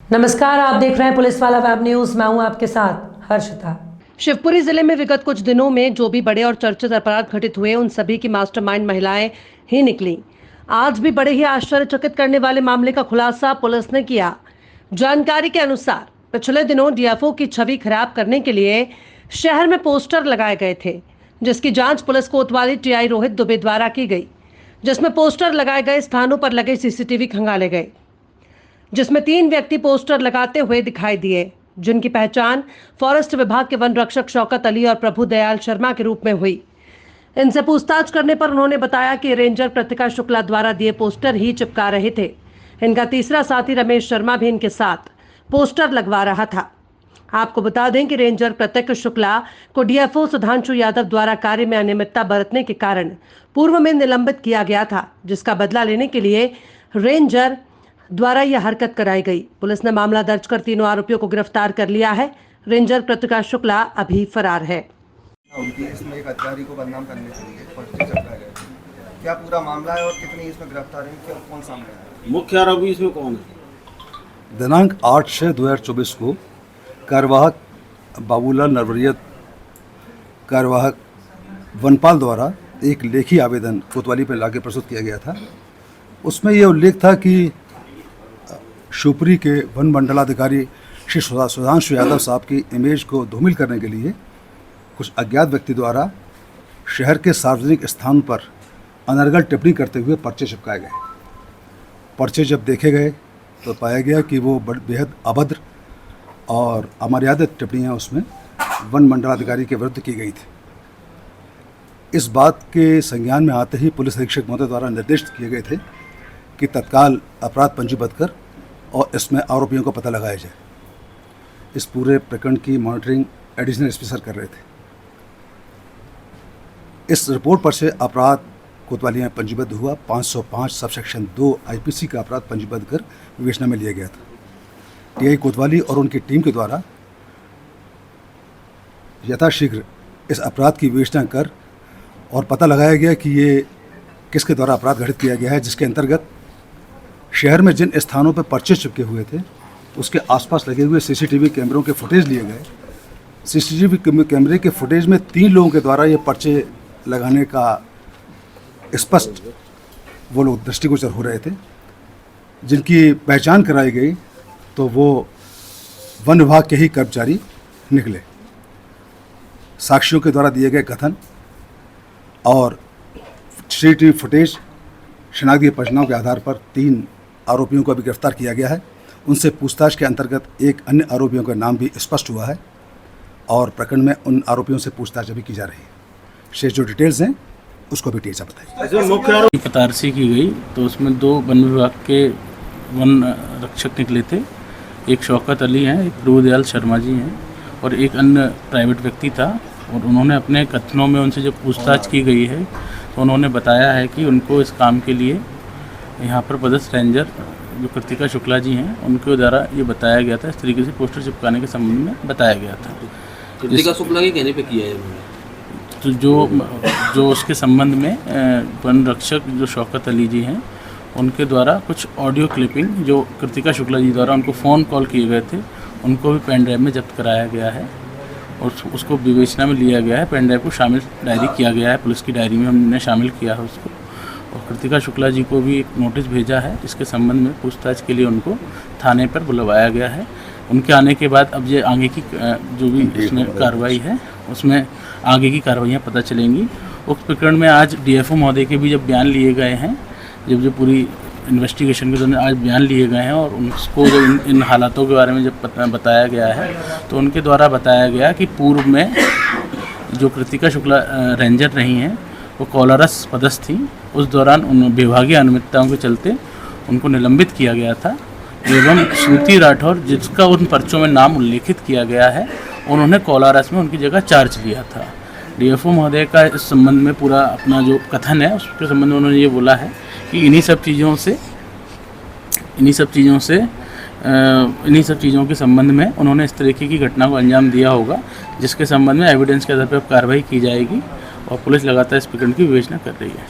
नमस्कार, आप देख रहे हैं पुलिस वाला वेब न्यूज। मैं हूं आपके साथ हर्षिता। शिवपुरी जिले में विगत कुछ दिनों में जो भी बड़े और चर्चित अपराध घटित हुए, उन सभी की मास्टरमाइंड महिलाएं ही निकली। आज भी बड़े ही आश्चर्यचकित करने वाले मामले का खुलासा पुलिस ने किया। जानकारी के अनुसार पिछले दिनों डीएफओ की छवि खराब करने के लिए शहर में पोस्टर लगाए गए थे, जिसकी जांच पुलिस कोतवाली टीआई रोहित दुबे द्वारा की गई, जिसमें पोस्टर लगाए गए स्थानों पर लगे सीसीटीवी खंगाले गए, जिसमें 3 व्यक्ति पोस्टर लगाते हुए दिखाई दिए, जिनकी पहचान फॉरेस्ट विभाग के वन रक्षक शौकत अली और प्रभु दयाल शर्मा के रूप में हुई। इनसे पूछताछ करने पर उन्होंने बताया कि रेंजर प्रतिका शुक्ला द्वारा दिए पोस्टर ही चिपका रहे थे। इनका तीसरा साथी रमेश शर्मा भी इनके साथ पोस्टर लगवा रहा था। आपको बता दें कि रेंजर प्रतिका शुक्ला को डीएफओ सुधांशु यादव द्वारा कार्य में अनियमितता बरतने के कारण पूर्व में निलंबित किया गया था, जिसका बदला लेने के लिए रेंजर द्वारा यह हरकत कराई गई। पुलिस ने मामला दर्ज कर तीनों आरोपियों को गिरफ्तार कर लिया है। रेंजर प्रतिका शुक्ला अभी फरार है। उनकी इसमें एक अधिकारी को बदनाम करने के लिए पर्चे चढ़ाए गए। क्या पूरा मामला है और कितनी इसमें गिरफ्तारी क्या कौन सामने आया? मुख्य आरोपी इसमें कौन है? दिनांक 8/6/2024 को कार्यवाहक बाबूलाल नरवरिया कार्यवाहक वनपाल द्वारा एक लेखी आवेदन कोतवाली पर लाके प्रस्तुत किया गया था। उसमें यह उल्लेख था कि शिवपुरी के वन मंडलाधिकारी श्री सुधांशु यादव साहब की इमेज को धूमिल करने के लिए कुछ अज्ञात व्यक्ति द्वारा शहर के सार्वजनिक स्थान पर अनर्गल टिप्पणी करते हुए पर्चे चिपकाए गए। पर्चे जब देखे गए तो पाया गया कि वो बेहद अभद्र और अमर्यादित टिप्पणियाँ उसमें वन मंडलाधिकारी के विरुद्ध की गई थी। इस बात के संज्ञान में आते ही पुलिस अधीक्षक महोदय द्वारा निर्देशित किए गए थे कि तत्काल अपराध पंजीबद्ध कर और इसमें आरोपियों का पता लगाया जाए। इस पूरे प्रकरण की मॉनिटरिंग एडिशनल एसपी सर कर रहे थे। इस रिपोर्ट पर से अपराध कोतवाली में पंजीबद्ध हुआ। 505 सबसेक्शन 2 आईपीसी का अपराध पंजीबद्ध कर विवेचना में लिया गया था। टीआई कोतवाली और उनकी टीम के द्वारा यथाशीघ्र इस अपराध की विवेचना कर और पता लगाया गया कि ये किसके द्वारा अपराध घटित किया गया है, जिसके अंतर्गत शहर में जिन स्थानों पर पर्चे चिपके हुए थे उसके आसपास लगे हुए सीसीटीवी कैमरों के फुटेज लिए गए। सीसीटीवी कैमरे के फुटेज में 3 लोगों के द्वारा ये पर्चे लगाने का स्पष्ट वो लोग दृष्टिगोचर हो रहे थे, जिनकी पहचान कराई गई तो वो वन विभाग के ही कर्मचारी निकले। साक्षियों के द्वारा दिए गए कथन और सीसीटीवी फुटेज शनाख्ती पहचानों के आधार पर 3 आरोपियों को अभी गिरफ्तार किया गया है। उनसे पूछताछ के अंतर्गत एक अन्य आरोपियों का नाम भी स्पष्ट हुआ है और प्रकरण में उन आरोपियों से पूछताछ अभी की जा रही है। शेष जो डिटेल्स हैं उसको भी टीचा बताइए। मुख्य आरोपी पतारसी की गई तो उसमें 2 वन विभाग के वन रक्षक निकले थे। एक शौकत अली हैं, एक प्रभु दयाल शर्मा जी हैं और एक अन्य प्राइवेट व्यक्ति था। और उन्होंने अपने कथनों में उनसे जब पूछताछ की गई है तो उन्होंने बताया है कि उनको इस काम के लिए यहाँ पर पदस्थ रेंजर जो प्रतिका शुक्ला जी हैं उनके द्वारा ये बताया गया था, इस तरीके से पोस्टर चिपकाने के संबंध में बताया गया था। प्रतिका शुक्ला के कहने पे किया है उन्होंने। तो जो उसके संबंध में वन रक्षक जो शौकत अली जी हैं उनके द्वारा कुछ ऑडियो क्लिपिंग जो प्रतिका शुक्ला जी द्वारा उनको फ़ोन कॉल किए गए थे, उनको भी पेन ड्राइव में जब्त कराया गया है और उसको विवेचना में लिया गया है। पेन ड्राइव को शामिल डायरी किया गया है, पुलिस की डायरी में हमने शामिल किया है उसको। और कृतिका शुक्ला जी को भी एक नोटिस भेजा है, इसके संबंध में पूछताछ के लिए उनको थाने पर बुलवाया गया है। उनके आने के बाद अब ये आगे की जो भी इसमें कार्रवाई है उसमें आगे की कार्रवाइयाँ पता चलेंगी। उक्त प्रकरण में आज डीएफओ महोदय के भी जब बयान लिए गए हैं, जब जो पूरी इन्वेस्टिगेशन के दौरान आज बयान लिए गए हैं और उनको जब इन हालातों के बारे में जब बताया गया है तो उनके द्वारा बताया गया कि पूर्व में जो कृतिका शुक्ला रेंजर रही हैं वो कोलारस पदस्थ थी। उस दौरान उन विभागीय अनियमितताओं के चलते उनको निलंबित किया गया था एवं श्रुति राठौर, जिसका उन पर्चों में नाम उल्लेखित किया गया है, उन्होंने कोलारस में उनकी जगह चार्ज लिया था। डीएफओ महोदय का इस संबंध में पूरा अपना जो कथन है उसके संबंध में उन्होंने ये बोला है कि इन्हीं सब चीज़ों के संबंध में उन्होंने इस तरीके की घटना को अंजाम दिया होगा, जिसके संबंध में एविडेंस के आधार पर कार्रवाई की जाएगी और पुलिस लगातार इस प्रकरण की विवेचना कर रही है।